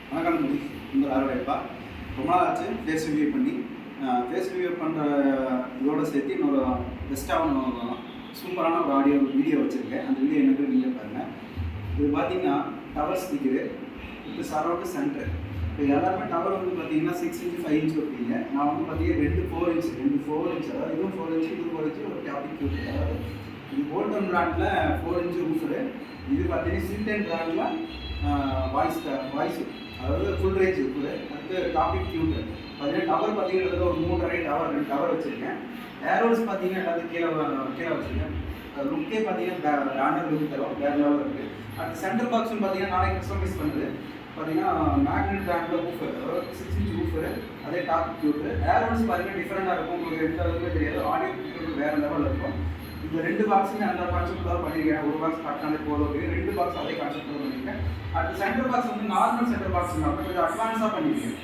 வணக்கம் தம்பி. உங்கள் ஆரோடையப்பா. ரொம்ப நாள் ஆச்சு ஃபேஸ் ரிவ்யூ பண்ணி. ஃபேஸ் ரிவ்யூ பண்ணுற இதோட சேர்த்து இன்னொரு பெஸ்ட்டாக ஒன்று சூப்பரான ஒரு வீடியோ வச்சுருக்கேன். அந்த வீடியோ எனக்கு நீங்கள் பாருங்கள். இது பார்த்தீங்கன்னா டவர் ஸ்பீக்கரு இது சரௌண்டு சென்டர். இப்போ எல்லாருமே டவர் வந்து பார்த்தீங்கன்னா 6 இன்ச்சு 5 இன்ச்சு வைப்பீங்க. நான் வந்து பார்த்தீங்கன்னா 2 4 இன்ச்சு அதாவது இதுவும் 4 இன்ச்சு இது 4 இன்ச்சு ஒரு டாபிக் க்யூட். அதாவது இது போல்டன் பிராண்டில் 4 இன்ச்சு ஊஃபரு. இது பார்த்தீங்கன்னா சில்டன் பிராண்டில் வாய்ஸ் அதாவது ஃபுல் ரேஞ்ச் இருக்குது. அடுத்து டாபிக் க்யூட்டு பார்த்தீங்கன்னா டவர் பார்த்தீங்கன்னா ஒரு 3.5 டவர் 2 டவர் வச்சுருக்கேன். ஏரோஸ் பார்த்தீங்கன்னா எல்லாத்தையும் கீழே வச்சுருக்கேன். லுக்கே பார்த்தீங்கன்னா பிராண்டட் லுக் தரும், வேறு லெவலில் இருக்குது. அடுத்து சென்டர் பாக்ஸ்னு பார்த்தீங்கன்னா நாளைக்கு கஸ்டமைஸ் பண்ணுறது பார்த்தீங்கன்னா மேக்னெட் பிராண்டில் ஊஃபர், அதாவது 6 இன்ச் ஊஃபரு, அதே டாபிக் க்யூட்டு. ஏரோஸ் பார்த்தீங்கன்னா டிஃப்ரெண்ட்டாக இருக்கும், உங்களுக்கு எந்த அளவுக்கு தெரியாது. ஆடியோ க்யூட்டு வேறு லெவலில் இருக்கும். இந்த 2 பாக்ஸுமே அந்த கான்செப்ட் தான் பண்ணியிருக்கேன். ஒரு பாக்ஸ் கட்டாலே போதும் அப்படின்னு 2 பாக்ஸ் அதே கான்செப்ட் தான் பண்ணியிருக்கேன். அடுத்த சென்டர் பாக்ஸ் வந்து நார்மல் சென்டர் பாக்ஸ் இல்லாமல் கொஞ்சம் அட்வான்ஸாக பண்ணியிருக்கேன்.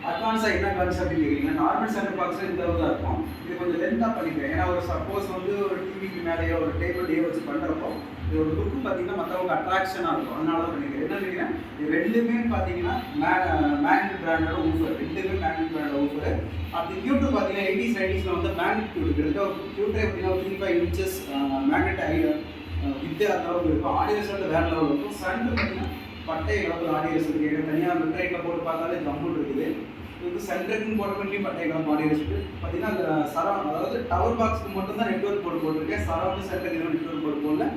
அட்வான்ஸாக என்ன கான்செப்ட் கேட்குறீங்க? நார்மல் சென்டர் பாக்ஸ் இந்த அளவு தான் இருக்கும். இது கொஞ்சம் லென்த்தாக பண்ணியிருக்கேன். ஏன்னா ஒரு சப்போஸ் வந்து ஒரு டிவிக்கு மேலேயோ ஒரு டேபிள்லேயோ வச்சு பண்ணுறப்போ இது ஒரு லுக்கு பார்த்தீங்கன்னா மற்றவங்க அட்ராக்ஷனாக இருக்கும். அதனால தான் பண்ணியிருக்கேன். என்ன நினைக்கிறேன், இது ரெண்டுமே பார்த்தீங்கன்னா மேக்னெட் பிராண்டோட ஊஃபர், ரெண்டுமே மேக்னெட் பிராண்டோட ஊஃபர். அப்படி க்யூட்டு பார்த்தீங்கன்னா 80s 90s வந்து மேக்னெட் க்யூட் கிட்டத்தட்ட ஒரு க்யூட்டே பார்த்தீங்கன்னா 3-5 இன்ச்சஸ் மேக்னெட் வித்து அந்த அளவுக்கு இருக்கும். ஆடியோ ரிசல்ட் வேறு லெவல் இருக்கும். சண்டு பார்த்தீங்கன்னா பட்டை கலப்பு ஆடியோ ரிசல்ட் கேட்க தனியாக மிட்ரைட்டில் போட்டு பார்த்தாலே ஜம்முன்னு இருக்குது. இது சென்டருக்குன்னு போட வேண்டிய பட்டை கலப்பு ஆடியோ ரிசல்ட் பார்த்தீங்கன்னா அந்த அதாவது டவர் பாக்ஸ்க்கு மட்டும்தான் நெட்வொர்க் போட்டிருக்கேன். சரௌண்ட் சென்டருக்கு எதுவும் நெட்வொர்க் போடல.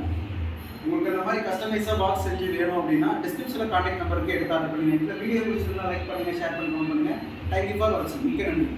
உங்களுக்கு அந்த மாதிரி கஸ்டமைஸாக பாக்ஸ் செஞ்சு வேணும் அப்படின்னா டிஸ்கிரிப்ஷனில் கான்டாக்ட் நம்பருக்கு எடுத்து ஆர்டர் பண்ணுங்கள். இந்த வீடியோ பிடிச்சிருந்தா லைக் பண்ணுங்கள், ஷேர் பண்ணி கமெண்ட் பண்ணுங்கள். தேங்க்யூ ஃபார் வாட்சிங். மிக்க நன்றி.